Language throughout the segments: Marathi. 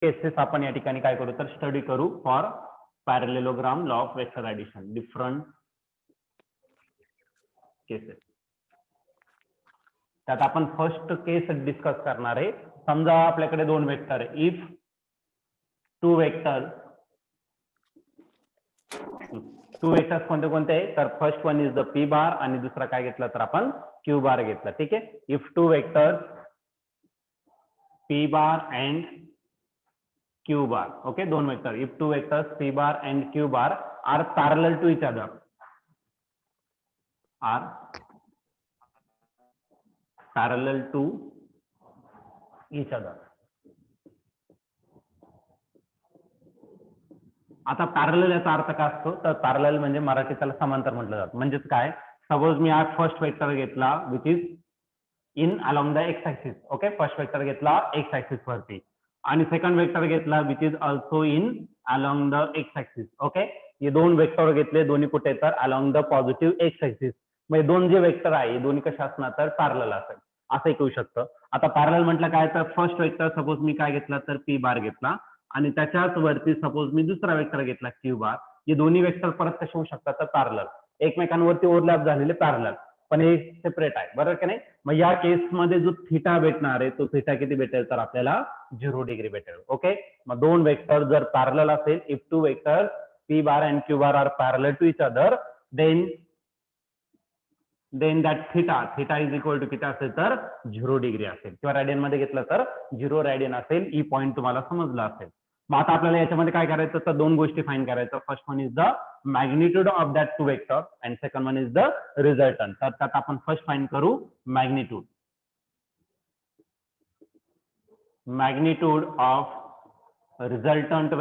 केसेस आपण या ठिकाणी काय करू तर स्टडी करू for parallelogram law of vector addition different cases. त्यात आपण फर्स्ट केस डिस्कस करणार आहे. समजा आपल्याकडे दोन वेक्टर आहे. इफ टू वेक्टर्स कोणते कोणते आहे तर first one is the P बार आणि दुसरा काय घेतला तर आपण क्यू बार घेतला. ठीक आहे. If two vectors P bar and Q bar, okay, दोन vector if two vectors P bar and Q bar are parallel to each other, are parallel to each other. आता पॅरलल याचा अर्थ काय असतो तर पॅरलल म्हणजे मराठीत त्याला समांतर म्हटलं जातं. म्हणजेच काय, सपोज मी हा फर्स्ट वेक्टर घेतला which is in along the X axis, okay, first vector घेतला एक्स ऍक्सिस वरती आणि सेकंड वेक्टर घेतला which is also in along the X axis, okay. हे दोन वेक्टर घेतले, दोन्ही कुठे तर along the positive x axis. म्हणजे दोन जे वेक्टर आहे दोन्ही कशा असणार तर पॅरलल असेल असं येऊ शकतं. आता पॅरलल म्हटलं काय तर फर्स्ट वेक्टर सपोज मी काय घेतला तर पी बार घेतला आणि त्याच्याच वरती सपोज मी दुसरा वेक्टर घेतला क्यू बार. हे दोन्ही वेक्टर परत कसे होऊ शकतात तर पॅरलल, एकमेकांवरती ओव्हरलॅप झालेले पॅरलल, पण हे सेपरेट आहे, बरोबर की नाही. मग या केसमध्ये जो थिटा भेटणार आहे तो थिटा किती भेटेल तर आपल्याला 0 डिग्री भेटेल, ओके. मग दोन वेक्टर जर पॅरलल असेल, if two vector P bar and Q bar are parallel to each other then that theta is equal to किती असेल तर 0 डिग्री असेल किंवा रॅडियन मध्ये घेतलं तर 0 रॅडियन असेल. ही पॉईंट तुम्हाला समजला असेल. मग आता आपल्याला याच्यामध्ये काय करायचं तर दोन गोष्टी फाइंड करायचं. First one is the magnitude of that two vector and second one is the resultant. तर त्यात आपण फर्स्ट फाइंड करू magnitude of resultant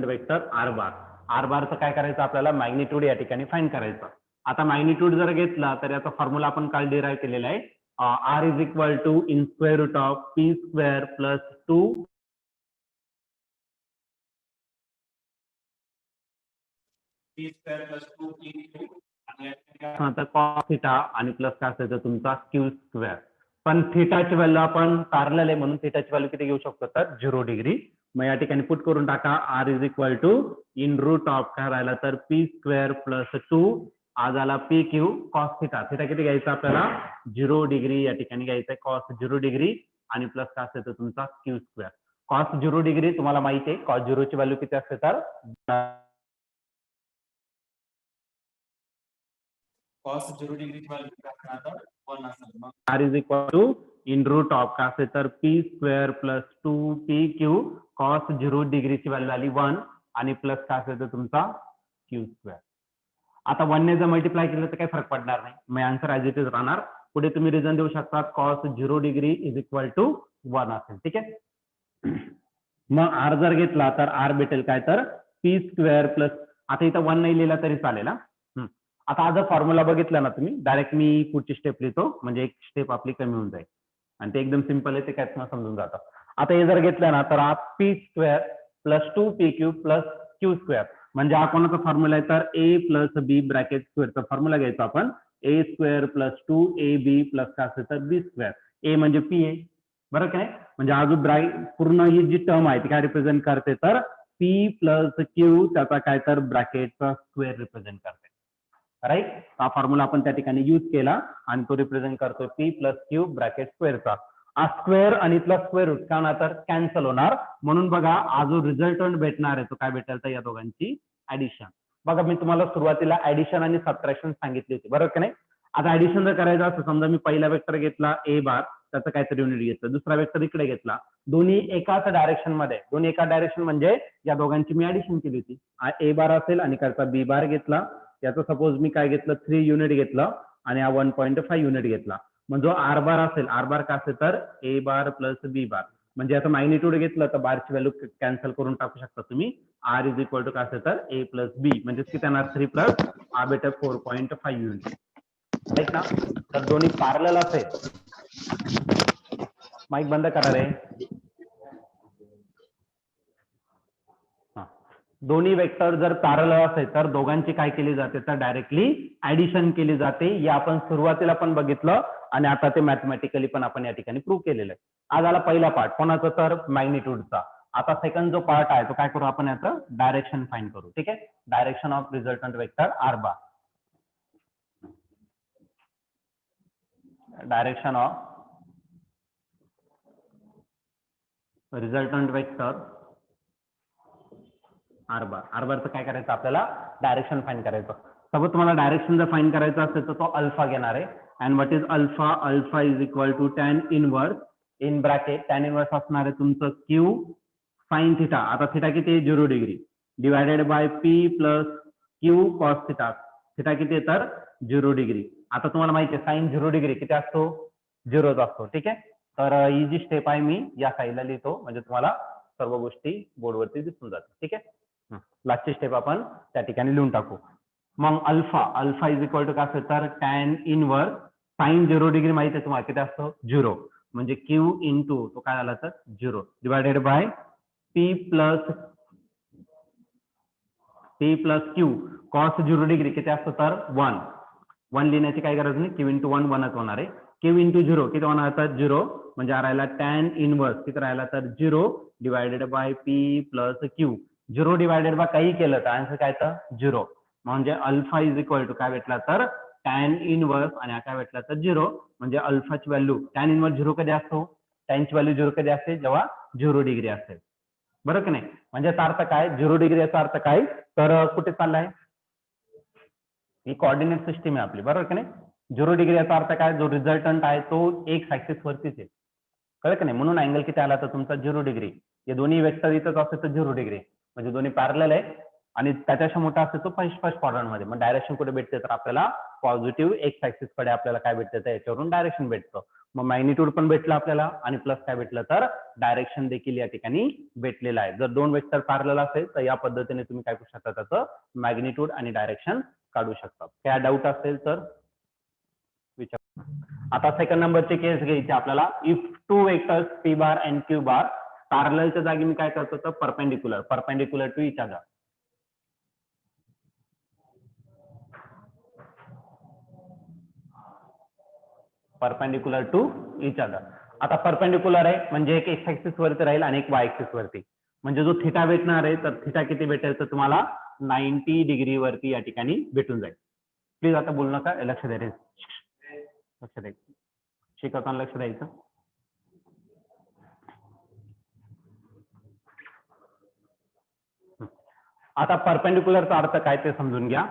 vector R bar. R बारचं काय करायचं आपल्याला मॅग्निट्यूड या ठिकाणी फाइंड करायचं. आता मॅग्निट्यूड जर घेतला तर याचा फॉर्म्युला आपण काल डिराईव्ह केलेला आहे. R is equal to in square root of P square plus 2 P square plus 2 आणि कॉस थिटा आणि प्लस काय असायचं तुमचा क्यू स्क्वेअर. पण थिटाची व्हॅल्यू आपण पॅरलल आहे म्हणून थिटाची व्हॅल्यू किती घेऊ शकतो तर 0 डिग्री. मग या ठिकाणी पुट करून टाका R is equal to in root of काय राहिला तर पी स्क्वेअर प्लस 2 आज आला P Q cos theta. Theta किती घ्यायचा आपल्याला 0 डिग्री या ठिकाणी घ्यायचा आहे, कॉस 0 डिग्री आणि प्लस काय असेल तर तुमचा क्यू स्क्वेअर. कॉस 0 डिग्री तुम्हाला माहिती आहे कॉस 0 ची व्हॅल्यू किती असते तर कॉस 0 डिग्री ची व्हॅल्यू किती असणार तर 1 असेल. मग R is equal to in root of काय असेल तर P square plus 2 P Q cos 0 degree ची व्हॅल्यू आली 1 आणि प्लस काय असेल तर तुमचा क्यू स्क्वेअर. आता 1 ने जर मल्टिप्लाय केलं तर काही फरक पडणार नाही, मग आन्सर ऍज इट इज राहणार. पुढे तुम्ही रिझन देऊ शकता cos 0 degree is equal to 1 असेल. ठीक आहे. मग आर जर घेतला तर आर भेटेल काय तर पी स्क्वेअर प्लस, आता इथं 1 नाही लिहिला तरी चालेल. आता हा जर फॉर्म्युला बघितला ना तुम्ही डायरेक्ट मी पुढची स्टेप लिहितो म्हणजे एक स्टेप आपली कमी होऊन जाईल आणि ते एकदम सिंपल आहे, ते काय समजून जातं. आता हे जर घेतलं ना तर हा P square plus 2 P Q plus Q square म्हणजे हा कोणाचा फॉर्म्युला आहे तर ए प्लस बी ब्रॅकेट स्क्वेअरचा फॉर्म्युला घ्यायचा आपण. A square plus 2 A B plus काय असेल तर बी स्क्वेअर. ए म्हणजे पी आहे, बरं काय. म्हणजे हा जो पूर्ण ही जी टर्म आहे ती काय रिप्रेझेंट करते तर पी प्लस क्यू त्याचा काय तर ब्रॅकेटचा स्क्वेअर रिप्रेझेंट करते, राईट. हा फॉर्म्युला आपण त्या ठिकाणी यूज केला आणि तो रिप्रेझेंट करतो पी प्लस क्यू ब्रॅकेट स्क्वेअरचा. हा स्क्वेअर आणि प्लस स्क्वेअर रूट का ना तर कॅन्सल होणार म्हणून बघा हा जो रिझल्टंट भेटणार आहे तो काय भेटेल तर या दोघांची ऍडिशन. बघा मी तुम्हाला सुरुवातीला ऍडिशन आणि सबट्रॅक्शन सांगितली होती, बरोबर की नाही. आता ऍडिशन जर करायचं असं समजा मी पहिला वेक्टर घेतला ए बार त्याचं काहीतरी युनिट घेतलं, दुसरा वेक्टर इकडे घेतला, दोन्ही एकाच डायरेक्शन मध्ये, दोन्ही एका डायरेक्शन म्हणजे या दोघांची मी ऍडिशन केली होती. हा ए बार असेल आणि करता बी बार घेतला, याचं सपोज मी काय घेतलं 3 युनिट घेतलं आणि हा 1.5 युनिट घेतला. मग जो आर बार असेल, आर बार काय असेल तर ए बार प्लस बी बार म्हणजे आता मॅग्निट्यूड घेतलं तर बारची व्हॅल्यू कॅन्सल करून टाकू शकता तुम्ही. आर इज इक्वल टू काय असेल तर ए प्लस बी म्हणजे किती येणार 3 प्लस आ बेटर 4.5 युनिट, राईट ना. तर दोन्ही पॅरलल असेल. माईक बंद करा रे. दोन्ही वेक्टर जर पॅरलल असेल तर दोघांची काय केली जाते तर डायरेक्टली ऍडिशन केली जाते. या आपण सुरुवातीला पण बघितलं आणि आता ते मॅथमॅटिकली पण आपण या ठिकाणी प्रूव्ह केलेलं आहे. आज आला पहिला पार्ट कोणाचा तर मॅग्निट्यूडचा. आता सेकंड जो पार्ट आहे तो काय करू आपण याचं डायरेक्शन फाइंड करू. ठीक आहे, direction of resultant vector R bar. Direction of resultant vector R bar. R बारचं काय करायचं आपल्याला डायरेक्शन फाइंड करायचं. सपोज तुम्हाला डायरेक्शन जर फाइंड करायचं असेल तर तो अल्फा घेणार आहे. And what is alpha? Alpha is equal to tan inverse in bracket tan inverse असणार आहे तुमचं क्यू साइन थिटा. आता थिटा किती आहे 0 degree divided by P plus Q cos theta. Theta किती आहे तर 0 डिग्री. आता तुम्हाला माहिती आहे साइन 0 डिग्री किती असतो 0च असतो. ठीक आहे, तर ही जी स्टेप आहे मी या साईडला लिहितो म्हणजे तुम्हाला सर्व गोष्टी बोर्डवरती दिसून जातात. ठीक आहे, लास्टची स्टेप आपण त्या ठिकाणी लिहून टाकू. मग alpha, alpha is equal to काय असेल तर टॅन इनवर्स साइन 0 डिग्री माहिती आहे तुम्हाला किती असतो 0 म्हणजे क्यू इंटू तो काय झाला तर 0 divided by P plus Q cos 0 degree किती असतो तर 1. 1 लिहिण्याची काही गरज नाही, क्यू इंटू 1 1च होणार आहे. क्यू इंटू 0 किती होणार तर 0 म्हणजे राहिला टॅन इनवर्स किती राहिला तर 0 divided by P plus Q. 0 divided bye काही केलं तर आन्सर काय तर 0 म्हणजे अल्फा इज इक्वल टू काय भेटला तर टॅन इनवर्स आणि काय भेटला तर 0 म्हणजे अल्फाची व्हॅल्यू टॅन इनवर्स 0 कधी असतो टॅनची व्हॅल्यू 0 कधी असते जेव्हा 0 डिग्री असेल. बरोबर की नाही? म्हणजे याचा अर्थ काय 0 डिग्री याचा अर्थ काय तर कुठे चाललाय ही कोऑर्डिनेट सिस्टीम आहे आपली. बरोबर की नाही? 0 डिग्री याचा अर्थ काय जो रिझल्टंट आहे तो एक्स ऍक्सिस वरतीच आहे. कळलं की नाही? म्हणून अँगल किती आला तर तुमचा 0 डिग्री. हे दोन्ही वेक्टर इथंच असेल तर 0 डिग्री म्हणजे दोन्ही पॅरलल आहे आणि त्याच्याशी मोठा असेल तो फर्स्ट क्वाड्रंट मध्ये. मग डायरेक्शन कुठे भेटते तर आपल्याला पॉझिटिव्ह एक्स ऍक्सिस कडे आपल्याला काय भेटते तर याच्यावरून डायरेक्शन भेटतं. मग मॅग्निट्यूड पण भेटलं आपल्याला आणि प्लस काय भेटलं तर डायरेक्शन देखील या ठिकाणी भेटलेलं आहे. जर दोन वेक्टर पॅरलल असेल तर या पद्धतीने तुम्ही काय करू शकता त्याचं मॅग्निट्यूड आणि डायरेक्शन काढू शकता. काय डाऊट असेल तर विचार. आता सेकंड नंबरची केस घ्यायची आपल्याला. If two vectors P bar and Q bar पॅरललच्या जागी मी काय करतो तर perpendicular to each other. Perpendicular to each other. आता परपेंडिक्युलर आहे म्हणजे एक एक्स ऍक्सिस वरती राहील आणि एक वाय ऍक्सिस वरती. म्हणजे जो थिटा भेटणार आहे तर थिटा किती भेटेल तर तुम्हाला 90 डिग्री वरती या ठिकाणी भेटून जाईल. प्लीज आता बोलू नका, लक्ष द्या रे, लक्ष द्यायचं शिकवताना लक्ष द्यायचं. आता परपेंडिक्युलरचा अर्थ काय ते समजून घ्या.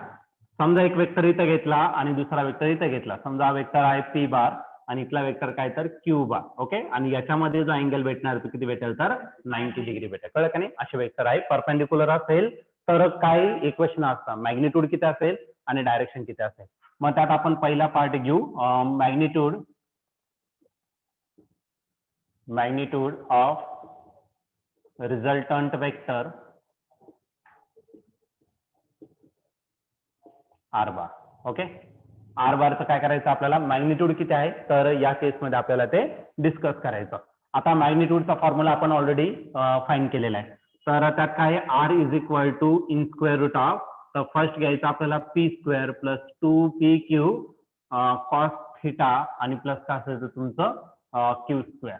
समजा एक वेक्टर इथं घेतला आणि दुसरा वेक्टर इथं घेतला. समजा हा वेक्टर आहे पी बार आणि इथला वेक्टर काय तर क्यू बार. ओके, आणि याच्यामध्ये जो अँगल भेटणार तो किती भेटेल तर 90 डिग्री भेटेल. कळलं का नाही? असे वेक्टर आहे परपेंडिक्युलर असेल तर काय इक्वेशन असतं मॅग्निट्यूड किती असेल आणि डायरेक्शन किती असेल. मग त्यात आपण पहिला पार्ट घेऊ magnitude of resultant vector R bar. Okay, R बारचं काय करायचं आपल्याला मॅग्निट्यूड किती आहे तर या केसमध्ये आपल्याला ते डिस्कस करायचं. आता मॅग्निट्यूडचा फॉर्म्युला आपण ऑलरेडी फाइंड केलेला आहे. तर त्यात काय R is equal to in square root of तर फर्स्ट घ्यायचं आपल्याला P square plus 2 Q cos theta आणि प्लस काय असेल तर तुमचं क्यू स्क्वेअर.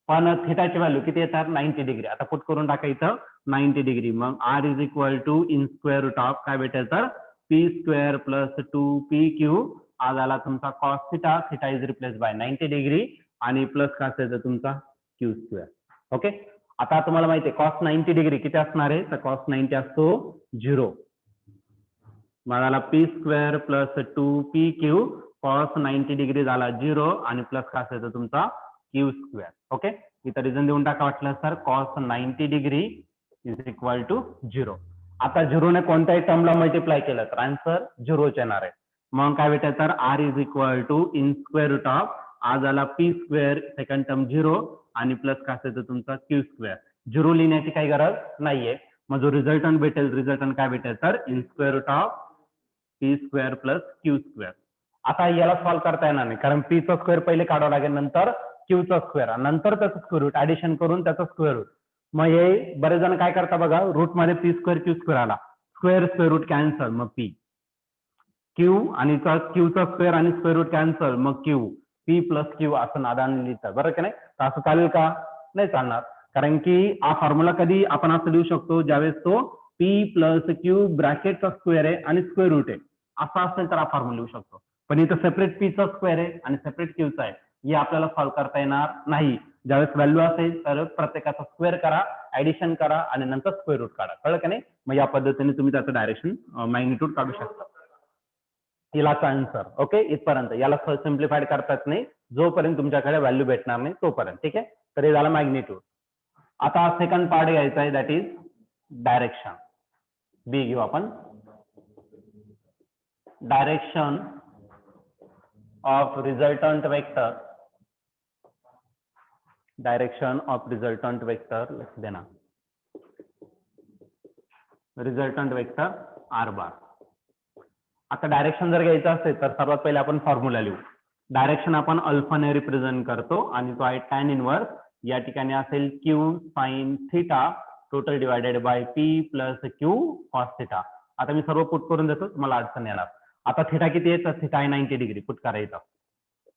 पण थिटाची व्हॅल्यू किती येतात 90 डिग्री. आता पुट करून टाका इथं 90 डिग्री. मग R is equal to in square root of काय भेटेल तर पी स्क्वेअर प्लस 2 क्यू आज आला तुमचा cos theta. Theta is replace by 90 degree आणि प्लस काय असेल तर तुमचा क्यू स्क्वेअर. ओके, आता तुम्हाला माहिती आहे कॉस 90 डिग्री किती असणार आहे तर कॉस 90 असतो 0. मग आला P square plus 2 Q cos 90 degree झाला 0 आणि प्लस काय असेल तर तुमचा क्यू स्क्वेअर. ओके, इथं रिझन देऊन टाका वाटलं sir cos 90 degree is equal to 0. आता 0 ने कोणत्याही टर्मला मल्टिप्लाय केलं तर आन्सर 0च येणार आहे. मग काय भेटेल तर R is equal to in square root of आज आला पी स्क्वेअर सेकंड टर्म 0 आणि प्लस काय असेल तर तुमचा क्यू स्क्वेअर. 0 लिहिण्याची काही गरज नाहीये. मग जो रिझल्टंट भेटेल रिझल्टंट काय भेटेल तर in square root of P square plus Q square. आता याला सॉल्व्ह करता येणार नाही कारण पी चा स्क्वेअर पहिले काढावं लागेल नंतर क्यूचा स्क्वेअर नंतर त्याचं स्क्वेअर रूट ऍडिशन करून त्याचा स्क्वेअर रूट. मग हे बरेच जण काय करता बघा, रूट मध्ये पी स्क्वेअर क्यू स्क्वेअर आला, स्क्वेअर स्क्वेअर रूट कॅन्सल, मग पी क्यू आणि क्यूचा स्क्वेअर आणि स्क्वेअर रूट कॅन्सल, मग क्यू पी प्लस क्यू असं नादाने लिहितात, बरं का नाही? तर असं चालेल का? नाही चालणार, कारण की हा फॉर्म्युला कधी आपण असं लिहू शकतो ज्यावेळेस तो पी प्लस क्यू ब्रॅकेटचा स्क्वेअर आहे आणि स्क्वेअर रूट आहे असं असेल तर हा फॉर्म्युला लिहू शकतो. पण इथं सेपरेट पीचा स्क्वेअर आहे आणि सेपरेट क्यूचा आहे, हे आपल्याला सॉल्व्ह करता येणार नाही. ज्यावेळेस व्हॅल्यू असेल तर प्रत्येकाचा स्क्वेअर करा, ऍडिशन करा आणि नंतर स्क्वेअर रूट काढा, कळलं का नाही? मग या पद्धतीने तुम्ही त्याचं डायरेक्शन मॅग्निट्यूड काढू शकता. हिलाचा आन्सर ओके इथपर्यंत. याला सिम्प्लिफाईड करतात नाही जोपर्यंत तुमच्याकडे व्हॅल्यू भेटणार नाही तोपर्यंत, ठीक आहे? तर हे झालं मॅग्निट्यूड. आता सेकंड पार्ट घ्यायचा आहे, दॅट इज डायरेक्शन. बी घेऊ आपण. Direction of resultant vector, direction of resultant vector लिख देना, रिझल्टंट वेक्टर आर बार. आता डायरेक्शन जर घ्यायचं असेल तर सर्वात पहिले आपण फॉर्म्युला लिहू. डायरेक्शन आपण अल्फाने रिप्रेझेंट करतो आणि तो आहे टॅन इनवर्स, या ठिकाणी असेल Q sine theta total divided by P plus Q cos theta. आता मी सर्व पुट करून देतो, तुम्हाला अडचण येणार. आता थिटा किती आहे तर थिटा आहे 90 डिग्री, पुट करायचं.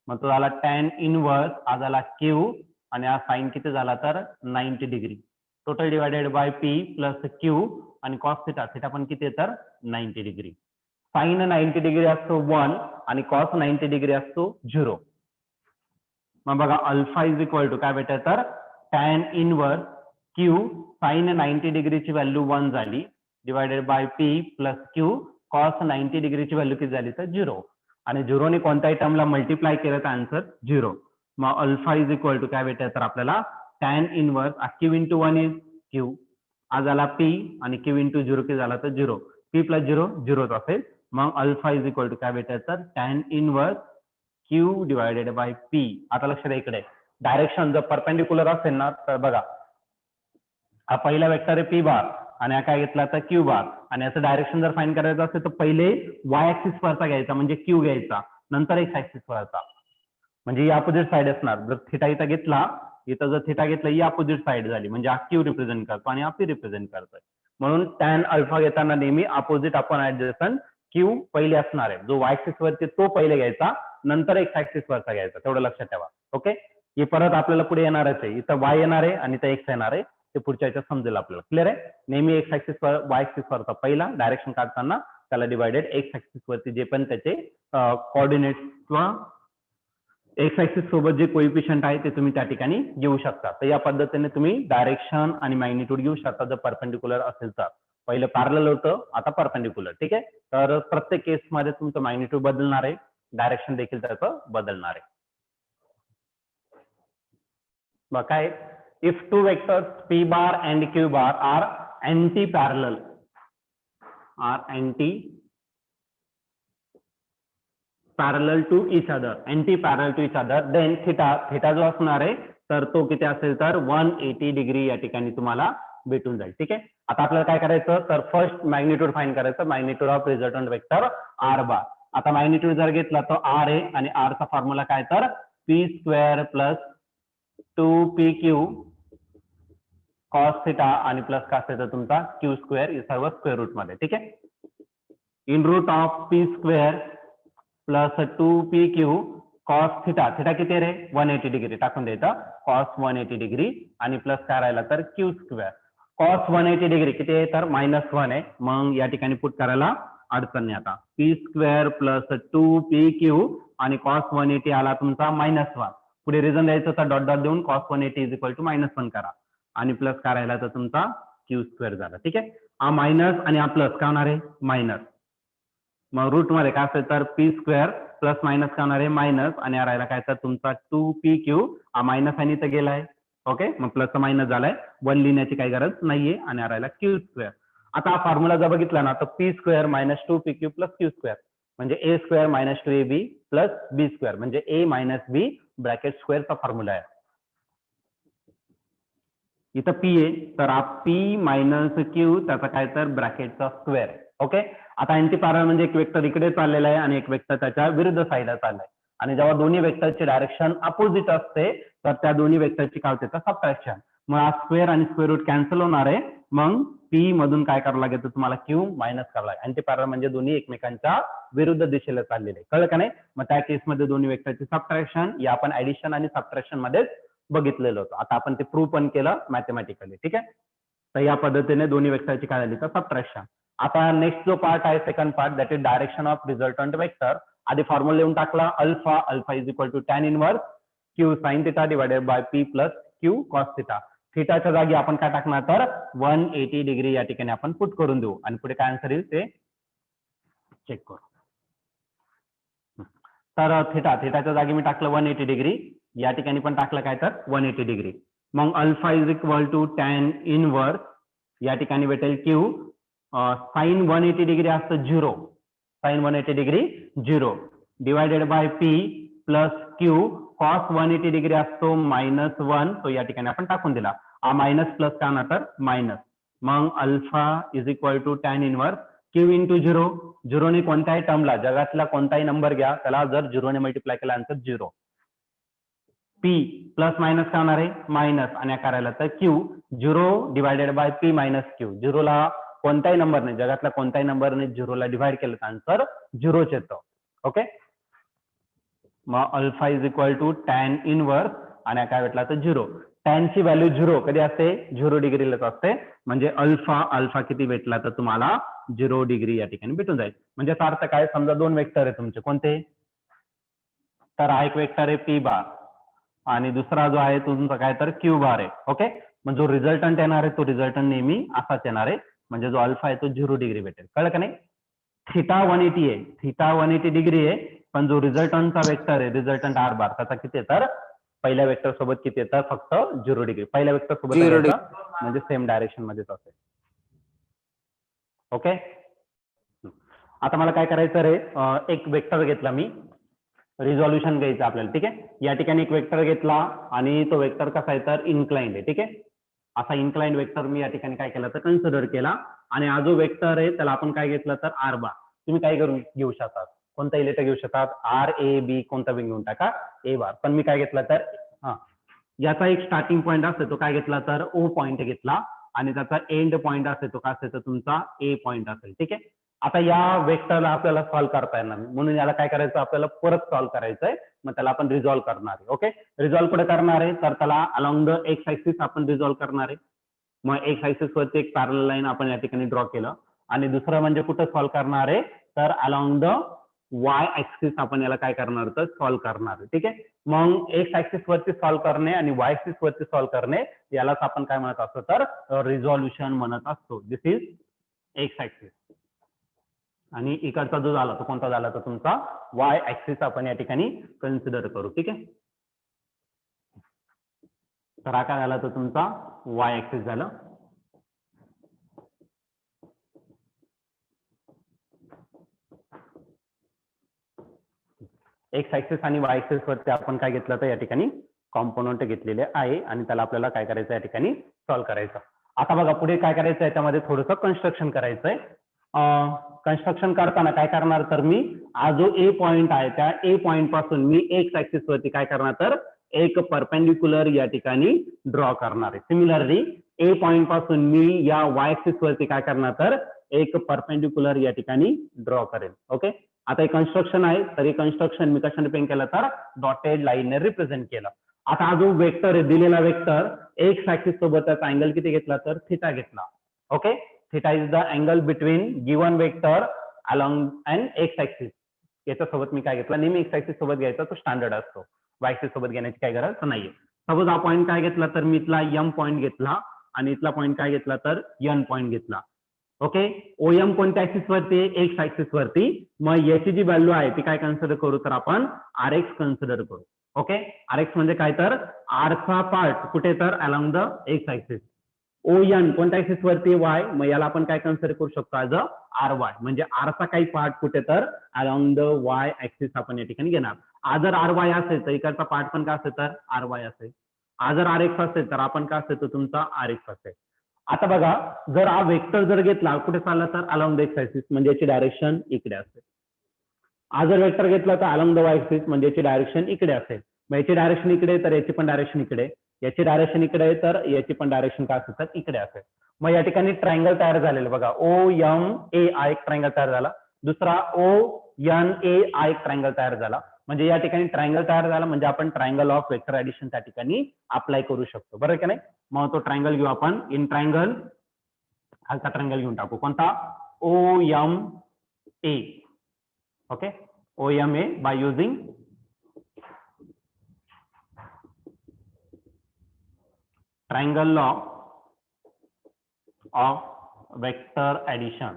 मग तो झाला टॅन इनवर्स, हा झाला क्यू आणि हा साइन किती झाला तर 90 degree total divided by P plus Q आणि कॉस थिटा, थिटा पण किती आहे तर 90 डिग्री. साइन 90 डिग्री असतो 1 आणि कॉस 90 डिग्री असतो 0. मग बघा अल्फा इज इक्वल टू काय भेटत तर tan inverse Q sign 90 डिग्रीची value 1 झाली divided by P plus Q cos 90 डिग्रीची value किती झाली तर 0 आणि 0 ने कोणत्याही टर्मला मल्टिप्लाय केलं तर आन्सर 0. मग अल्फा इज इक्वल टू काय भेटत तर आपल्याला tan inverse Q into 1 is Q, हा झाला पी आणि क्यू इंटू 0 किती झाला तर 0, पी प्लस 0 0च असेल. मग अल्फा इज इक्वल टू काय भेटत तर tan inverse Q divided by P. आता लक्ष द्या इकडे, डायरेक्शन जर परपेंडिक्युलर असेल ना तर बघा हा पहिला वेक्टर आहे पी बार आणि हा काय घेतला तर क्यू बार आणि याचं डायरेक्शन जर फाइंड करायचं असेल तर पहिले वाय ऍक्सिस वरचा घ्यायचा म्हणजे क्यू घ्यायचा, नंतर एक्स ऍक्सिस वरचा म्हणजे ही अपोजिट साइड असणार. जर थिटा इथं घेतला, इथं जर थिटा घेतला ही अपोजिट साइड झाली म्हणजे हा क्यू रिप्रेझेंट करतो आणि हा पी रिप्रेझेंट करतोय. म्हणून टॅन अल्फा घेताना नेहमी अपोजिट आपण ऍडजस्टंट क्यू पहिले असणार आहे, जो वाय ऍक्सिस वरती तो पहिले घ्यायचा नंतर एक्स ऍक्सिस वरचा घ्यायचा, तेवढं लक्षात ठेवा. ओके, हे परत आपल्याला पुढे येणारच आहे, इथं वाय येणार आहे आणि इथं एक्स येणार आहे, ते पुढच्या याच्यात समजेल आपल्याला. क्लिअर आहे? नेहमी एक्स ऍक्सिस वर वाय ऍक्सिस वरचा पहिला डायरेक्शन काढताना त्याला डिवायडेड एक्स ऍक्सिस वरती जे पण त्याचे कोऑर्डिनेट किंवा एक्स ऍक्सिस सोबत जे कोइफिशियंट आहे ते तुम्ही त्या ठिकाणी घेऊ शकता. तर या पद्धतीने तुम्ही डायरेक्शन आणि मॅग्निट्यूड घेऊ शकता जर परपेंडिक्युलर असेल तर. पहिलं पॅरलल होतं, आता परपेंडिक्युलर, ठीक आहे? तर प्रत्येक केसमध्ये तुमचं मॅग्निट्यूड बदलणार आहे, डायरेक्शन देखील त्याचं बदलणार आहे. मग काय, if two vectors P bar and Q bar are anti parallel, parallel to each other, anti parallel to each other, then theta जो असणार आहे तर तो किती असेल तर 180 डिग्री या ठिकाणी तुम्हाला भेटून जाईल. ठीक आहे, आता आपल्याला काय करायचं तर फर्स्ट मॅग्निट्यूड फाइंड करायचं, magnitude of resultant vector R bar. आता मॅग्निट्यूड जर घेतला तर आर आहे आणि आर चा फॉर्म्युला काय तर P square plus 2pq cos theta आणि प्लस काय असेल तुमचा क्यू स्क्वेअर, हे सर्व स्क्वेअर रूट मध्ये. ठीक आहे, in root of P square plus 2pq cos theta, theta किती रे 180 डिग्री टाकून द्यायचं, कॉस 180 डिग्री आणि प्लस काय राहिला तर क्यू स्क्वेअर. कॉस 180 डिग्री किती आहे तर -1 आहे, मग या ठिकाणी पुट करायला अडचण नाही. आता पी स्क्वेअर प्लस 2pq आणि कॉस 180 आला तुमचा -1, पुढे रिझन द्यायचं तर डॉट डॉट देऊन कॉस 180 इज इक्वल टू -1 करा आणि प्लस काय राहिला तर तुमचा क्यू स्क्वेअर झाला. ठीक आहे, हा मायनस आणि हा प्लस काय होणार आहे मायनस, मग रूट मध्ये काय असेल तर पी स्क्वेअर प्लस मायनस काय होणार आहे मायनस आणि हा राहिला काय तर तुमचा 2pq, हा मायनस आणि इथं गेलाय. ओके, मग प्लस मायनस झालाय, 1 लिहिण्याची काही गरज नाहीये आणि हा राहिला क्यू स्क्वेअर. आता हा फॉर्म्युला जर बघितला ना तर P square minus 2pq plus Q square म्हणजे ए स्क्वेअर मायनस 2ab प्लस बी स्क्वेअर म्हणजे ए मायनस बी ब्रॅकेट स्क्वेअरचा फॉर्म्युला आहे. इथं पी आहे तर हा पी मायनस क्यू त्याचा काय तर ब्रॅकेटचा स्क्वेअर आहे. ओके, आता अँटी पॅरलल म्हणजे एक वेक्टर इकडे चाललेला आहे आणि एक वेक्टर त्याच्या विरुद्ध साईडला चाललाय आणि जेव्हा दोन्ही वेक्टरची डायरेक्शन अपोजिट असते तर त्या दोन्ही वेक्टरची काय होते तर सबट्रॅक्शन. मग हा स्क्वेअर आणि स्क्वेअर रूट कॅन्सल होणार आहे, मग पी मधून काय करावं लागेल तर तुम्हाला क्यू मायनस करावं लागेल. अँटी पॅरलल म्हणजे दोन्ही एकमेकांच्या विरुद्ध दिशेला चाललेले, कळलं का नाही? मग त्या केसमध्ये दोन्ही वेक्टरची सबट्रॅक्शन या आपण ऍडिशन आणि सबट्रॅक्शन मध्येच बघितलेलं होतं. आता आपण ते प्रूव्ह पण केलं मॅथमॅटिकली, ठीक आहे? तर या पद्धतीने दोन्ही वेक्टरची काय झाली तर सबट्रॅक्शन. आता नेक्स्ट जो पार्ट आहे second part, that is direction of resultant vector. आधी फॉर्म्युला लिहून टाकला, alpha is equal to tan inverse Q sine theta divided by P plus Q cos theta. थिटाच्या जागी आपण काय टाकणार तर 180 डिग्री या ठिकाणी आपण पुट करून देऊ आणि पुढे काय आन्सर येईल ते चेक करू. तर थिटाच्या जागी मी टाकलं 180 डिग्री, या ठिकाणी पण टाकलं काय तर 180 डिग्री. मग alpha is equal to tan inverse, या ठिकाणी भेटेल क्यू साइन 180 डिग्री असतं 0, sine 180 degree 0 divided by P plus Q cos 180 degree असतो -1, तो या ठिकाणी आपण टाकून दिला. हा मायनस प्लस का ना तर मायनस. मग alpha is equal to tan inverse Q into 0, 0 ने कोणत्याही टर्मला जगातला कोणताही नंबर घ्या त्याला जर 0 ने मल्टिप्लाय केला आन्सर 0. पी प्लस मायनस काय होणार आहे मायनस, आणि करायला तर Q 0 divided by P minus Q. 0 ला कोणत्याही नंबरने जगातला कोणत्याही नंबरने 0 ला डिवाइड केलं तर आन्सर 0च येतं. ओके, मग alpha is equal to tan inverse आणि काय भेटला तर 0. टॅन ची व्हॅल्यू 0 कधी असते 0 डिग्रीलाच असते, म्हणजे अल्फा किती भेटला तर तुम्हाला 0 डिग्री या ठिकाणी भेटून जाईल. म्हणजे याचा अर्थ काय, समजा दोन वेक्टर आहे तुमचे, कोणते तर हा एक वेक्टर आहे पी बार आणि दुसरा जो आहे तुमचा काय तर क्यू बार आहे. ओके, मग जो रिझल्टंट येणार आहे तो रिझल्टंट नेहमी असाच येणार आहे, म्हणजे जो अल्फा आहे तो 0 डिग्री भेटेल. कळलं का नाही? थिटा 180 आहे, थिटा 180 डिग्री आहे, पण जो रिझल्टंटचा वेक्टर आहे रिझल्टंट आर बार त्याचा किती येतं पहिल्या वेक्टर सोबत किती येतं फक्त 0 डिग्री. पहिल्या वेक्टर सोबत घ्यायचं म्हणजे सेम डायरेक्शन मध्येच असेल. ओके, आता मला काय करायचं रे, एक वेक्टर घेतला मी, रिझॉल्युशन घ्यायचं आपल्याला. ठीक आहे, या ठिकाणी एक वेक्टर घेतला आणि तो वेक्टर कसा आहे तर इन्क्लाइंड आहे. ठीक आहे, असा इन्क्लाइंड वेक्टर मी या ठिकाणी काय केला तर कन्सिडर केला, आणि हा जो वेक्टर आहे त्याला आपण काय घेतलं तर आर बार. तुम्ही काय करून घेऊ शकतात, कोणताही लेटर घेऊ शकतात, आर ए बी कोणता बी घेऊन टाका, ए बार. पण मी काय घेतला तर याचा एक स्टार्टिंग पॉईंट असतो तो काय घेतला तर ओ पॉईंट घेतला, आणि त्याचा एंड पॉईंट असेल तो काय असेल तर तुमचा ए पॉईंट असेल. ठीक आहे, आता या वेक्टरला आपल्याला सॉल्व्ह करता येणार नाही, म्हणून याला काय करायचं आपल्याला परत सॉल्व्ह करायचंय. मग त्याला आपण रिझॉल्व्ह करणार आहे. ओके, रिझॉल्व्ह कुठे करणार आहे तर त्याला अलॉंग द एक्स ऍक्सिस आपण रिझॉल्व्ह करणार आहे. मग एक्स ऍक्सिस वरती एक पॅरलल लाईन आपण या ठिकाणी ड्रॉ केलं, आणि दुसरं म्हणजे कुठं सॉल्व्ह करणार आहे तर अलॉंग द वाय ऍक्सिस आपण याला काय करणार तर सॉल्व्ह करणार आहे. ठीक आहे, मग एक्स ऍक्सिस वरती सॉल्व्ह करणे आणि वाय ऍक्सिस वरती सॉल्व्ह करणे यालाच आपण काय म्हणत असतो तर रिझॉल्युशन म्हणत असतो. दिस इज एक्स ऍक्सिस, आणि इकडचा जो झाला तो कोणता झाला तर तुमचा वाय ऍक्सिस आपण या ठिकाणी कन्सिडर करू. ठीक आहे, तर हा काय झाला तर तुमचा वाय ऍक्सिस झालं. एक्स ऍक्सिस आणि वाय ऍक्सिस वरती आपण काय घेतलं तर या ठिकाणी कॉम्पोनंट घेतलेले आहे, आणि त्याला आपल्याला काय करायचं या ठिकाणी सॉल्व्ह करायचं. आता बघा पुढे काय करायचं, याच्यामध्ये थोडंसं कन्स्ट्रक्शन करायचंय. कन्स्ट्रक्शन करताना काय करणार तर मी हा जो ए पॉइंट आहे त्या ए पॉइंट पासून मी एक्स ऍक्सिस वरती काय करणार तर एक परपेंडिक्युलर या ठिकाणी ड्रॉ करणार आहे. सिमिलरली ए पॉइंट पासून मी या वाय ऍक्सिस वरती काय करणार तर एक परपेंडिक्युलर या ठिकाणी ड्रॉ करेल. ओके, आता हे कन्स्ट्रक्शन आहे, तर हे कन्स्ट्रक्शन मी कशाने पेन केलं तर डॉटेड लाईनने रिप्रेझेंट केलं. आता हा जो वेक्टर आहे दिलेला वेक्टर एक्स ऍक्सिस सोबत त्याचा अँगल किती घेतला तर थिटा घेतला. Okay, theta is the angle between given vector along and x axis. याच्यासोबत मी काय घेतला, नेहमी एक्स ऍक्सिस सोबत घ्यायचा तो स्टँडर्ड असतो, वाय ऍक्सिस सोबत घेण्याची काय गरज नाहीये. सपोज हा पॉईंट काय घेतला तर मी इथला एम पॉईंट घेतला, आणि इथला पॉईंट काय घेतला तर एन पॉईंट घेतला. ओके, ओएम कोणत्या ऍक्सिस वरती एक्स ऍक्सिस वरती, मग याची जी व्हॅल्यू आहे ती काय कन्सिडर करू तर आपण आर एक्स कन्सिडर करू. ओके, आर एक्स म्हणजे काय तर आरचा पार्ट कुठे तर along the X axis. O N कोणत्या ऍक्सिस वरती वाय, मग याला आपण काय कन्सिडर करू शकतो ऍज अ आर वाय, म्हणजे आरचा काही पार्ट कुठे तर अलॉंग द वाय ऍक्सिस आपण या ठिकाणी घेणार. आज जर आर वाय असेल तर इकडचा पार्ट पण काय असेल तर आर वाय असेल. आज जर आर एक्स असेल तर आपण काय असेल तर तुमचा आर एक्स असेल. आता बघा जर हा वेक्टर जर घेतला कुठे चालला तर अलॉंग द एक्स ऍक्सिस म्हणजे याची डायरेक्शन इकडे असेल. हा जर वेक्टर घेतला तर अलॉंग द वाय ऍक्सिस म्हणजे याची डायरेक्शन इकडे असेल. मग याची डायरेक्शन इकडे तर याची पण डायरेक्शन इकडे, याची डायरेक्शन इकडे आहे तर याची पण डायरेक्शन काय असेल तर इकडे असेल. मग या ठिकाणी ट्रायंगल तयार झालेलं बघा, OMA हा एक ट्रायंगल तयार झाला, दुसरा ONA हा एक ट्रायंगल तयार झाला. म्हणजे या ठिकाणी ट्रायंगल तयार झाला म्हणजे आपण ट्रायंगल ऑफ वेक्टर ऍडिशन त्या ठिकाणी अप्लाय करू शकतो, बरोबर की नाही. मग तो ट्रायंगल घेऊ आपण. इन ट्रायंगल खालचा ट्रायंगल घेऊन टाकू, कोणता, OMA. Okay, OMA by using triangle law of vector addition.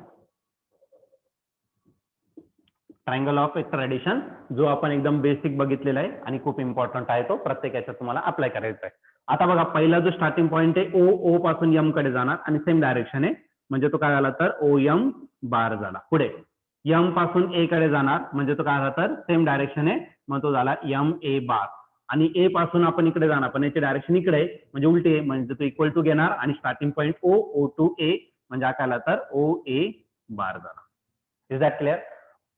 Triangle of vector addition जो आपण एकदम बेसिक बघितलेला आहे आणि खूप इम्पॉर्टंट आहे, तो प्रत्येक याच्यात तुम्हाला अप्लाय करायचा आहे. आता बघा, पहिला जो स्टार्टिंग पॉईंट आहे O पासून M कडे जाणार आणि सेम डायरेक्शन आहे, म्हणजे तो काय झाला तर OM बार झाला. पुढे M पासून A कडे जाणार म्हणजे तो काय झाला तर सेम डायरेक्शन आहे, मग तो झाला MA बार. आणि A पासून आपण इकडे जाणार पण याची डायरेक्शन इकडे आहे म्हणजे उलटी आहे, म्हणजे तो इक्वल टू घेणार आणि starting point O to A म्हणजे हा काय झाला तर OA बार झाला. Is that clear.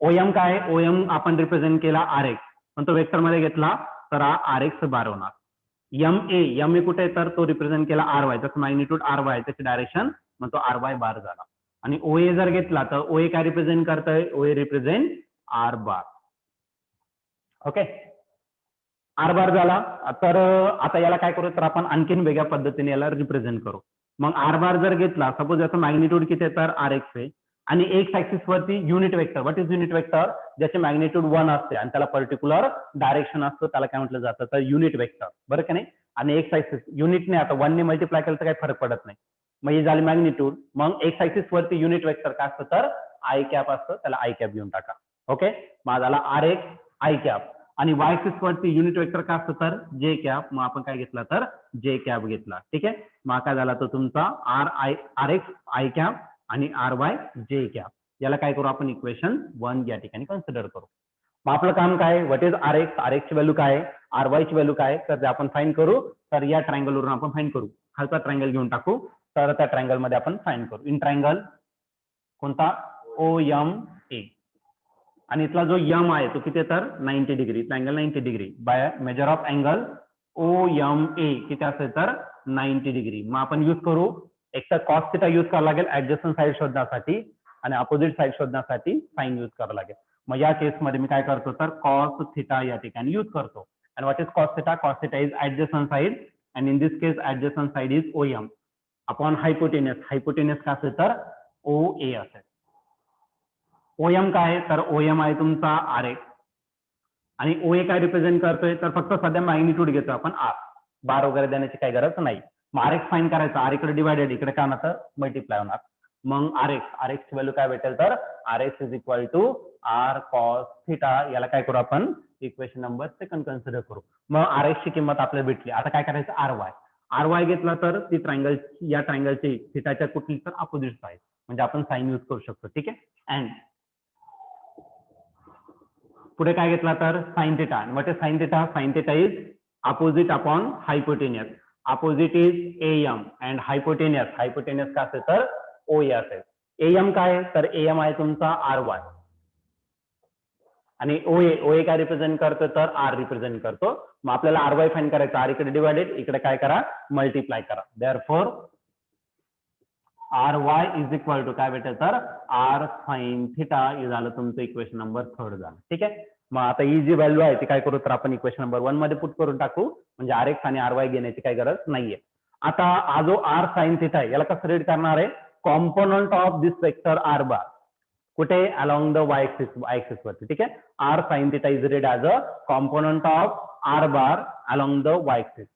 OM काय, OM आपण रिप्रेझेंट केला RX, पण तो वेक्टर मध्ये घेतला तर हा RX बार होणार. MA कुठे तर तो रिप्रेझेंट केला RY, त्याचं मॅग्निट्यूड RY, त्याची डायरेक्शन मग तो RY बार झाला. आणि OA जर घेतला तर OA काय रिप्रेझेंट करतोय, OA रिप्रेझेंट R बार. ओके, R बार झाला. तर आता याला काय करू तर आपण आणखीन वेगळ्या पद्धतीने याला रिप्रेझेंट करू. मग R बार जर घेतला, सपोज याचं मॅग्निट्यूड किती आहे तर RX आहे आणि एक्स ऍक्सिस वरती unit vector, what is unit vector, ज्याचे मॅग्निट्यूड 1 असते आणि त्याला पर्टिक्युलर डायरेक्शन असतं, त्याला काय म्हटलं जातं तर युनिट वेक्टर, बरं का नाही. आणि एक्स ऍक्सिस युनिटने आता 1 ने मल्टिप्लाय केलं तर काही फरक पडत नाही. मग ही झाली मॅग्निट्यूड. मग एक्स ऍक्सिस वरती युनिट वेक्टर काय असतं तर आय कॅप असतं, त्याला आय कॅप घेऊन टाका. ओके, मग झाला RX आय कॅप. आणि वाय ऍक्सिस वरती युनिट वेक्टर काय असतं तर जे कॅप, मग आपण काय घेतला तर जे कॅप घेतला. ठीक आहे, मग काय झाला तो तुमचा RX आय कॅप आणि RY जे कॅप. याला काय करू आपण इक्वेशन 1 या ठिकाणी कन्सिडर करू. मग आपलं काम काय, व्हॉट इज RX ची व्हॅल्यू काय, RY ची व्हॅल्यू काय, तर ते आपण फाइंड करू. तर या ट्रायंगल वरून आपण फाइंड करू. खालचा ट्रायंगल घेऊन टाकू, तर त्या ट्रायंगल मध्ये आपण फाइंड करू. इन ट्रायंगल कोणता, OMA. आणि इथला जो M आहे तो किती तर 90 degree, angle 90 degree by measure of angle OMA किती असेल तर 90 डिग्री. मग आपण यूज करू, एक तर कॉस थिटा यूज करावा लागेल ऍडजस्टंट साइड शोधण्यासाठी आणि अपोजिट साइड शोधण्यासाठी साइन यूज करावं लागेल. मग या केसमध्ये मी काय करतो तर कॉस थिटा या ठिकाणी यूज करतो. आणि what is cos theta, cos theta is adjacent side and in this case adjacent side is OM upon hypotenuse. Hypotenuse काय असेल तर OA असेल. OM काय आहे तर OM आहे तुमचा RX आणि OA काय रिप्रेझेंट करतोय तर फक्त सध्या मॅग्निट्यूड घेतो आपण R, बार वगैरे देण्याची काही गरज नाही. मग RX फाईन करायचा, R इकडे डिवायडेड, इकडे काय होणार तर मल्टिप्लाय होणार. मग RX ची व्हॅल्यू काय भेटेल तर RX is equal to R cos theta. याला काय करू आपण इक्वेशन नंबर 2 कन्सिडर करू. मग RX ची किंमत आपल्याला भेटली. आता काय करायचं, RY घेतला तर ती ट्रायंगल, या ट्रायंगलची थिटाच्या कुठली तर अपोजिट साइड, म्हणजे आपण साइन यूज करू शकतो. ठीक आहे, अँड पुढे काय घेतला तर sine theta. What is sine theta, sine theta is opposite upon hypotenuse. Opposite is AM and hypotenuse, hypotenuse काय असेल तर OA असेल. AM काय तर AM आहे तुमचा RY आणि OA काय रिप्रेझेंट करतो तर R रिप्रेझेंट करतो. मग आपल्याला RY फाइंड करायचं, R इकडे डिवायडेड, इकडे काय करा मल्टिप्लाय करा. Therefore RY is equal to काय भेटेल तर R साइन थिटा. हे झालं तुमचं इक्वेशन नंबर 3 झालं. ठीक आहे, मग आता ही जी व्हॅल्यू आहे ती काय करू तर आपण इक्वेशन नंबर 1 मध्ये पुट करून टाकू, म्हणजे RX आणि RY घेण्याची काही गरज नाहीये. आता हा जो R साइन थिटा आहे याला कसं रीड करणार आहे, component of this vector R बार कुठे अलॉंग द y एक्सिस वरती. ठीक आहे, R sine theta is read as a component of R bar along the y axis.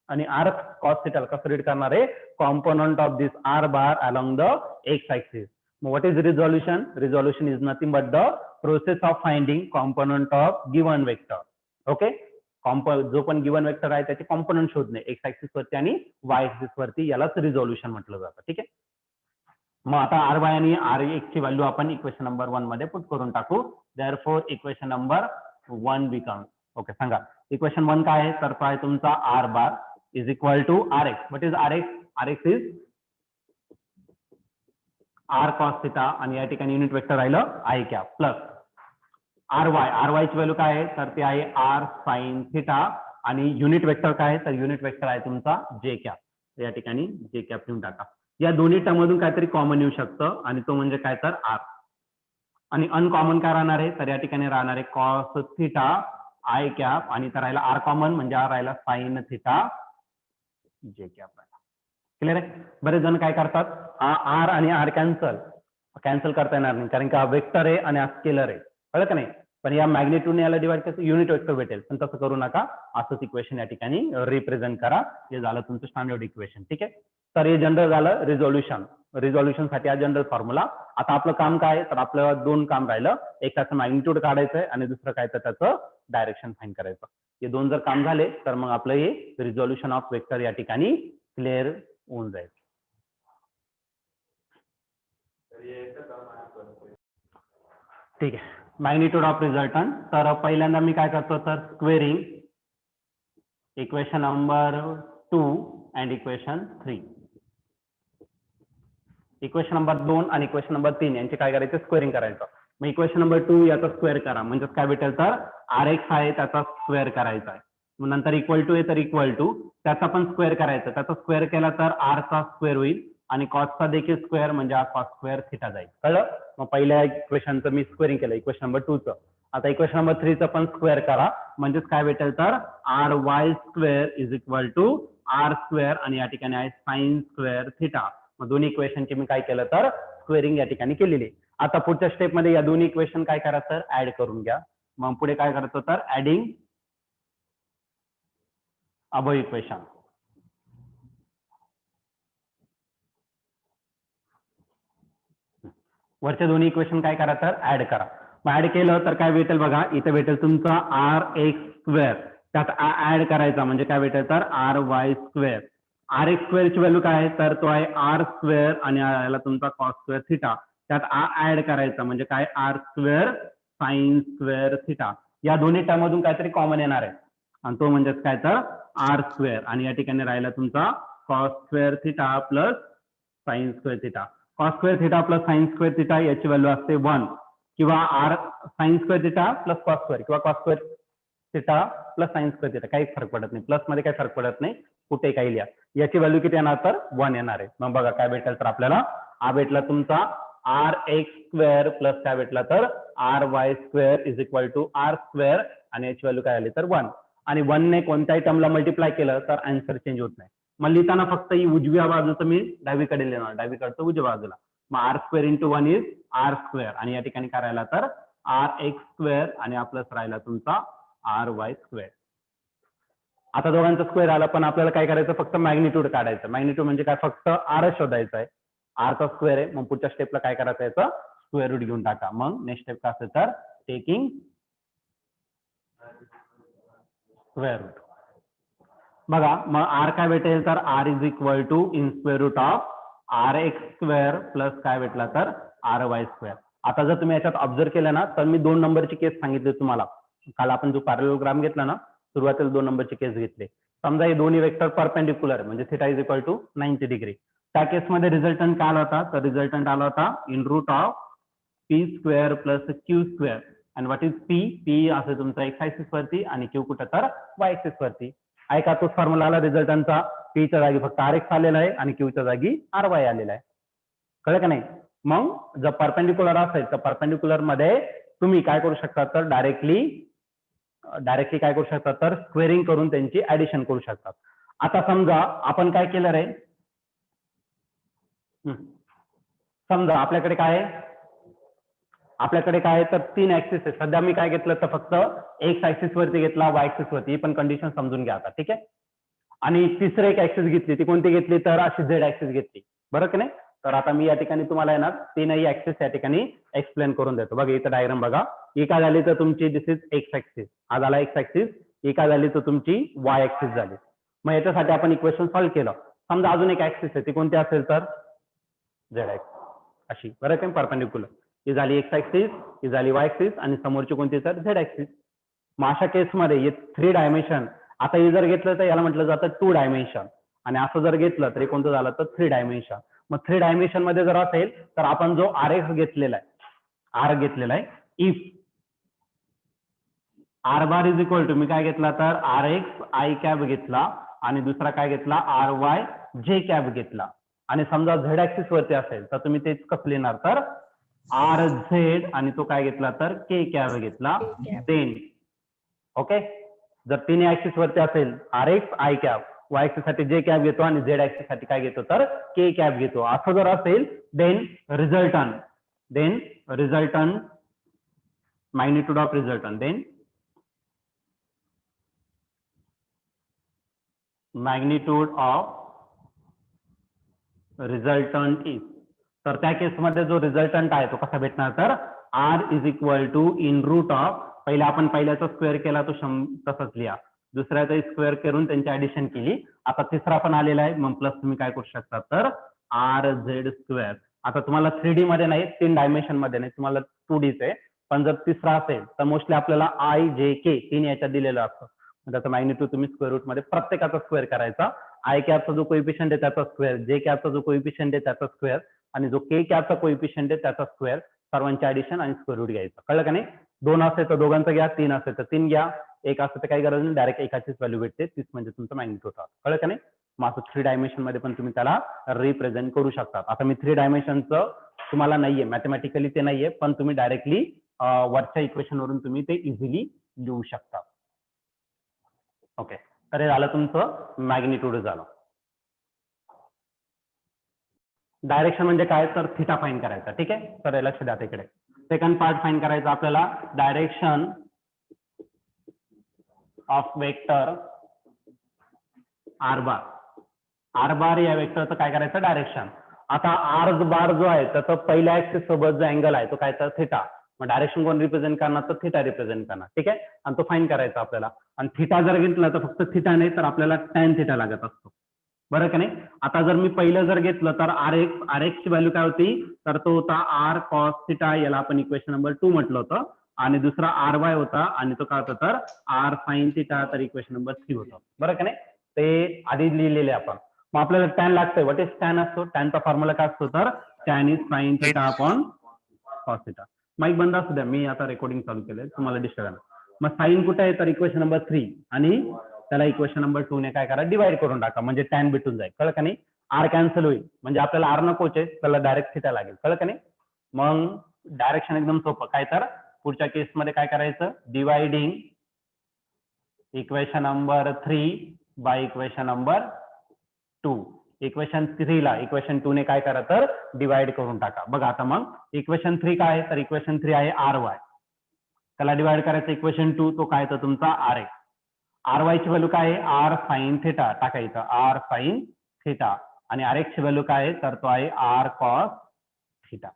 आणि R कॉस थिटा कसं रीड करणार आहे, component of this R bar along the x axis. What is resolution, resolution is nothing but the process of finding component of given vector. Okay, जो पण गिवन वेक्टर आहे त्याचे कॉम्पोनंट शोधणे एक्स ऍक्सिस वरती आणि y ऍक्सिस वरती, यालाच रिझोल्यूशन म्हटलं जातं. ठीक आहे, मग आता RY आणि RX ची व्हॅल्यू आपण इक्वेशन नंबर 1 मध्ये पुट करून टाकू. Therefore equation number 1 becomes, okay सांगा इक्वेशन 1 काय आहे तर काय तुमचा R bar is equal to RX. What is RX, RX is R cos theta आणि या ठिकाणी युनिट वेक्टर राहिलं I cap plus RY. RY ची व्हॅल्यू काय आहे तर ते आहे R साइन थिटा आणि युनिट वेक्टर काय आहे तर युनिट वेक्टर आहे तुमचा जे कॅप या ठिकाणी जे कॅप लिहून टाका या दोन्ही टर्म मधून काहीतरी कॉमन येऊ शकतं आणि तो म्हणजे काय तर आर आणि अनकॉमन काय राहणार आहे तर या ठिकाणी राहणार आहे कॉस थिटा आय कॅप आणि तर राहिला आर कॉमन म्हणजे राहिला साइन थिटा जे कॅप राहिला क्लिअर आहे बरेच जण काय करतात आर आणि आर कॅन्सल करता येणार नाही कारण का वेक्टर आहे आणि स्केलर आहे कळलं का नाही पण या मॅग्निट्यूडने याला डिवाइड करायचं युनिट वेक्टर भेटेल पण तसं करू नका असंच इक्वेशन या ठिकाणी रिप्रेझेंट करा हे झालं तुमचं स्टँडर्ड इक्वेशन ठीक आहे तर हे जनरल झालं रिझोल्युशन साठी हा जनरल फॉर्म्युला आता आपलं काम काय तर आपलं दोन काम राहिलं एक त्याचं मॅग्निट्यूड काढायचंय आणि दुसरं काय तर त्याचं डायरेक्शन फाईंड करायचं हे दोन जर काम झाले तर मग आपलं हे रिझोल्युशन ऑफ वेक्टर या ठिकाणी क्लिअर होऊन जाईल ठीक आहे मॅग्निट्यूड ऑफ रिझल्टंट तर पहिल्यांदा मी काय करतो तर squaring equation number 2 and equation 3 equation number 2 आणि इक्वेशन नंबर 3 यांचे काय करायचं स्क्वेअरिंग करायचं मग इक्वेशन नंबर 2 याचा स्क्वेअर करा म्हणजे काय भेटेल तर आर एक्स आहे त्याचा स्क्वेअर करायचा आहे मग नंतर इक्वल टू आहे तर इक्वल टू त्याचा पण स्क्वेअर करायचा त्याचा स्क्वेअर केला तर आर चा स्क्वेअर होईल आणि कॉसचा देखील स्क्वेअर म्हणजे हा कॉस स्क्वेअर थिटा जाईल कळलं मग पहिल्या इक्वेशनचं मी स्क्वेअरिंग केलं इक्वेशन नंबर 2 चं आता इक्वेशन नंबर 3 चं पण स्क्वेअर करा म्हणजेच काय भेटेल तर R Y square is equal to R square आणि या ठिकाणी आहे साइन स्क्वेअर थिटा मग दोन्ही इक्वेशनचे मी काय केलं तर स्क्वेअरिंग या ठिकाणी केलेली आता पुढच्या स्टेपमध्ये या दोन्ही इक्वेशन काय करा तर ऍड करून घ्या मग पुढे काय करतो तर ऍडिंग अबो इक्वेशन वरचे दोन्ही इक्वेशन काय करा तर ऍड करा मग ऍड केलं तर काय भेटेल बघा इथे भेटेल तुमचा आर एक्स स्क्वेअर त्यात ऍड करायचा म्हणजे काय भेटेल तर R Y square R X square ची व्हॅल्यू काय आहे तर तो आहे आर स्क्वेअर आणि याला तुमचा कॉस स्क्वेअर थिटा त्यात ऍड करायचा म्हणजे काय R square sine square theta या दोन्ही टर्म मधून काहीतरी कॉमन येणार आहे आणि तो म्हणजेच काय तर आर स्क्वेअर आणि या ठिकाणी राहिला तुमचा cos square theta plus sine square theta cos square theta plus sine square theta याची व्हॅल्यू असते 1 किंवा or sine square theta plus cos square किंवा cos square theta plus sine square theta काही फरक पडत नाही प्लस मध्ये काही फरक पडत नाही कुठे काही लिहा याची व्हॅल्यू किती येणार तर 1 येणार आहे मग बघा काय भेटेल तर आपल्याला हा भेटला तुमचा आर एक्स स्क्वेअर प्लस काय भेटला तर R Y square is equal to R square आणि याची व्हॅल्यू काय आली तर 1 आणि 1 ने कोणत्याही टर्मला मल्टिप्लाय केलं तर आन्सर चेंज होत नाही मग लिहिताना फक्त ही उजव्या बाजूचं मी डावीकडे लिहिणार डावीकडचं उजव्या बाजूला मग R square into 1 is R square आणि या ठिकाणी काय राहिला तर आर एक्स स्क्वेअर आणि हा प्लस राहिला तुमचा आर वाय स्क्वेअर आता दोघांचा स्क्वेअर आला पण आपल्याला काय करायचं फक्त मॅग्निट्यूड काढायचं मॅग्निट्यूड म्हणजे काय फक्त आर शोधायचं आहे आरचा स्क्वेअर आहे मग पुढच्या स्टेपला काय करायचं याचं स्क्वेअर रूट घेऊन टाका मग नेक्स्ट स्टेप काय असेल तर टेकिंग स्क्वेअर रूट बघा मग आर काय भेटेल तर R is equal to in square root of R X square plus काय भेटला तर आर वाय स्क्वेअर आता जर तुम्ही याच्यात ऑब्झर्व केलं ना तर मी 2 नंबरची केस सांगितली तुम्हाला काल आपण जो पॅरलेलोग्राम घेतला ना सुरुवातीला 2 नंबरची केस घेतली समजा हे दोन्ही वेक्टर परपेंडिक्युलर म्हणजे theta is equal to 90 degree त्या केसमध्ये रिझल्टंट काय आला होता तर रिझल्टंट आला होता in root of P square plus Q square आणि व्हॉट इज पी असे तुमचा एक्स ऍक्सिस वरती आणि क्यू कुठं तर वाय ऍक्सिस वरती आहे का तोच फॉर्म्युला आला रिझल्टंटचा पीच्या जागी फक्त आर एक्स आलेला आहे आणि क्यूच्या जागी आर वाय आलेला आहे कळलं का नाही मग जर परपेंडिक्युलर असेल तर परपेंडिक्युलर मध्ये तुम्ही काय करू शकता तर डायरेक्टली काय करू शकता तर स्क्वेअरिंग करून त्यांची ऍडिशन करू शकतात आता समजा आपण काय केलं रे समजा आपल्याकडे काय आहे तर 3 ऍक्सिस आहे सध्या मी काय घेतलं तर फक्त एक्स ऍक्सिस वरती घेतला वाय ऍक्सिस वरती पण कंडिशन समजून घ्या आता ठीक आहे आणि तिसरं एक ऍक्सिस घेतली ती कोणती घेतली तर अशी झेड ऍक्सिस घेतली बरं की नाही तर आता मी या ठिकाणी तुम्हाला आहे ना 3ही ऍक्सिस या ठिकाणी एक्सप्लेन करून देतो बघा इथं डायग्राम बघा ही काय झाली तर तुमची दिस इज एक्स ऍक्सिस हा झाला एक्स ऍक्सिस ही काय झाली तर तुमची वाय ऍक्सिस झाली मग याच्यासाठी आपण इक्वेशन सॉल्व्ह केलं समजा अजून एक ऍक्सिस आहे ती कोणती असेल तर झेड ऍक्सिस अशी बरं काय परपेंडिक्युलर ही झाली एक्स ऍक्सिस ही झाली वाय ऍक्सिस आणि समोरची कोणती तर झेड ऍक्सिस मग अशा केसमध्ये हे 3 डायमेन्शन आता हे जर घेतलं तर याला म्हटलं जातं 2 डायमेन्शन आणि असं जर घेतलं तरी कोणतं झालं तर 3 डायमेन्शन मग 3 डायमेन्शन मध्ये जर असेल तर आपण जो आर एक्स घेतलेला आहे if R bar is equal to मी काय घेतला तर आर एक्स आय कॅब घेतला आणि दुसरा काय घेतला आर वाय जे कॅब घेतला आणि समजा झेड ऍक्सिस वरती असेल तर तुम्ही तेच कसं लिहिणार तर आर झेड आणि तो काय घेतला तर के कॅब घेतला देन ओके जर तिन्ही ऍक्सिस वरती असेल R X I cap Y axis साठी जे कॅब घेतो आणि झेड ऍक्सिस साठी काय घेतो तर के कॅब घेतो असं जर असेल then resultant magnitude of resultant then magnitude of resultant is तर त्या केसमध्ये जो रिझल्टंट आहे तो कसा भेटणार तर R is equal to in root of पहिले आपण पहिल्याचा स्क्वेअर केला तो तसंच लिहा दुसऱ्याचा स्क्वेअर करून त्यांची ऍडिशन केली आता तिसरा पण आलेला आहे मग प्लस तुम्ही काय करू शकता तर आर झेड स्क्वेअर आता तुम्हाला 3D मध्ये नाही 3 डायमेन्शन मध्ये नाही तुम्हाला 2Dच आहे पण जर तिसरा असेल तर मोस्टली आपल्याला आय जे के 3 याच्यात दिलेलं असतं त्याचा मॅग्निट्यूड तुम्ही स्क्वेअर रूट मध्ये प्रत्येकाचा स्क्वेअर करायचा आय कॅपचा जो कोइफिशियंट आहे त्याचा स्क्वेअर जे कॅपचा जो कोइफिशियंट आहे त्याचा स्क्वेअर आणि जो के कॅपचा कोइफिशियंट आहे त्याचा स्क्वेअर सर्वांचे ऍडिशन आणि स्क्वेअर रूट घ्यायचं कळलं का नाही 2 असेल तर दोघांचं घ्या 3 असेल तर 3 घ्या एक असेल तर काही गरज नाही डायरेक्ट एकाचीच व्हॅल्यू भेटते तीच म्हणजे तुमचं मॅग्निट्यूड होतं कळलं का नाही मग असं 3 डायमेन्शन मध्ये पण तुम्ही त्याला रिप्रेझेंट करू शकता आता मी 3 डायमेन्शनचं तुम्हाला नाहीये मॅथमॅटिकली ते नाहीये पण तुम्ही डायरेक्टली वरच्या इक्वेशन वरून तुम्ही ते इझिली लिहू शकता ओके तर हे झालं तुमचं मॅग्निट्यूड झालं डायरेक्शन म्हणजे काय तर थिटा फाईन करायचा ठीक आहे तर लक्ष द्या तिकडे सेकंड पार्ट फाईन करायचा आपल्याला direction of vector R bar या वेक्टरचं काय करायचं डायरेक्शन आता आर बार जो आहे त्याचा पहिल्या ऍक्सिस सोबत जो अँगल आहे तो काय तर थिटा मग डायरेक्शन कोण रिप्रेझेंट करणार तर थिटा रिप्रेझेंट करणार ठीक आहे आणि तो फाईन करायचा आपल्याला आणि थिटा जर घेतला तर फक्त थिटा नाही तर आपल्याला टॅन थिटा लागत असतो बरं का नाही आता जर मी पहिलं जर घेतलं तर आर एक्स ची व्हॅल्यू काय होती तर तो होता आर कॉस थिटा याला आपण इक्वेशन नंबर 2 म्हटलं होतं आणि दुसरा आर वाय होता आणि तो काय होता तर आर साइन थिटा तर इक्वेशन नंबर 3 होतं बरं का नाही ते आधी लिहिलेले आपण मग आपल्याला टॅन लागतंय व्हॉट इज टॅन असतो टॅनचा फॉर्म्युला काय असतो तर tan is sine theta upon cos theta mic बंद असू द्या मी आता रेकॉर्डिंग चालू केलंय तुम्हाला डिस्टर्ब आहे मग साइन कुठे आहे तर इक्वेशन नंबर 3 आणि त्याला इक्वेशन नंबर 2 ने काय करा डिवाइड करून टाका म्हणजे टॅन भेटून जाईल कळलं का नाही आर कॅन्सल होईल म्हणजे आपल्याला आर नकोच आहे त्याला डायरेक्ट थिटा लागेल कळलं का नाही मग डायरेक्शन एकदम सोपं काय तर पुढच्या केसमध्ये काय करायचं dividing equation number 3 by equation number 2 equation 3 ला इक्वेशन 2 ने काय करा तर डिवाइड करून टाका बघा आता मग इक्वेशन 3 काय आहे तर इक्वेशन 3 आहे आर वाय त्याला डिवाइड करायचं इक्वेशन 2 तो काय तर तुमचा आर एक्स आर वाय ची व्हॅल्यू काय आहे आर साइन थिटा टाकायचं आर साइन थिटा आणि आर एक्स ची व्हॅल्यू काय आहे तर तो आहे आर कॉस थिटा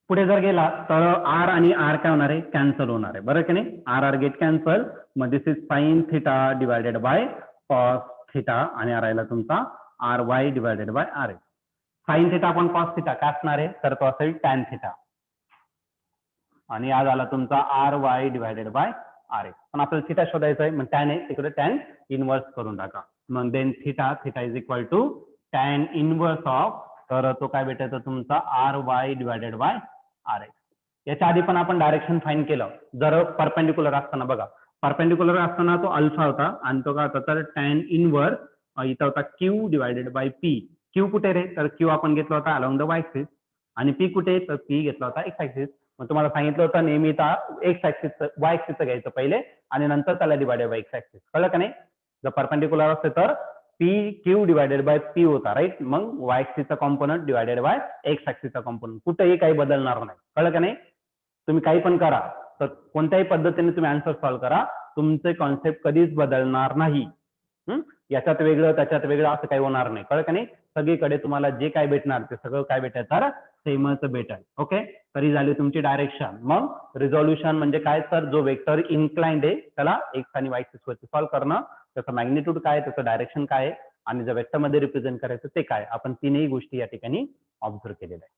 पुढे जर गेला तर आर आणि आर काय होणार आहे कॅन्सल होणार आहे बरं की नाही आर गेट कॅन्सल मग this is sine theta divided by cos theta आणि राहिला तुमचा R Y divided by R X sine theta आपण कॉस थिटा काय असणार आहे तर तो असेल टॅन थिटा आणि आज आला तुमचा R Y divided by R X पण आपल्याला थिटा शोधायचा आहे मग टॅन आहे तिकडे टॅन इनवर्स करून टाका मग then theta is equal to tan inverse of तर तो काय भेटायचा तुमचा R Y divided by R X याच्या आधी पण आपण डायरेक्शन फाईन केलं जर परपेंडिक्युलर असताना बघा परपेंडिक्युलर असताना तो अल्फा होता आणि तो काय होता तर टॅन इनवर्स इथं होता Q divided by P Q कुठे रे तर क्यू आपण घेतला होता अलॉंग द वाय ऍक्सिस आणि पी कुठे तर पी घेतला होता एक्स ऍक्सिस मग तुम्हाला सांगितलं होतं नेहमी एक्स ऍक्सिस वाय ऍक्सिसचं घ्यायचं पहिले आणि नंतर त्याला डिवायडेड बाय एक्स ऍक्सिस कळलं का नाही जर परपेंडिक्युलर असते तर P Q divided by P होता राईट मग वाय ऍक्सिसचा कॉम्पोनंट डिवायडेड बाय एक्स ऍक्सिसचा कॉम्पोनंट कुठेही काही बदलणार नाही कळलं का नाही तुम्ही काही पण करा तर कोणत्याही पद्धतीने तुम्ही आन्सर सॉल्व्ह करा तुमचे कॉन्सेप्ट कधीच बदलणार नाही याच्यात वेगळं त्याच्यात वेगळं असं काही होणार नाही कळलं का नाही सगळीकडे तुम्हाला जे काय भेटणार ते सगळं काय भेटेल तर सेमच भेटेल ओके तरी झाली तुमची डायरेक्शन मग रिझॉल्युशन म्हणजे काय तर जो वेक्टर इन्क्लाइंड आहे त्याला एक्स आणि वाय ऍक्सिस वरती सॉल्व्ह करणं त्याचं मॅग्निट्यूड काय त्याचं डायरेक्शन काय आणि जर वेक्टर मध्ये रिप्रेझेंट करायचं ते काय आपण तीनही गोष्टी या ठिकाणी ऑब्झर्व केलेल्या आहे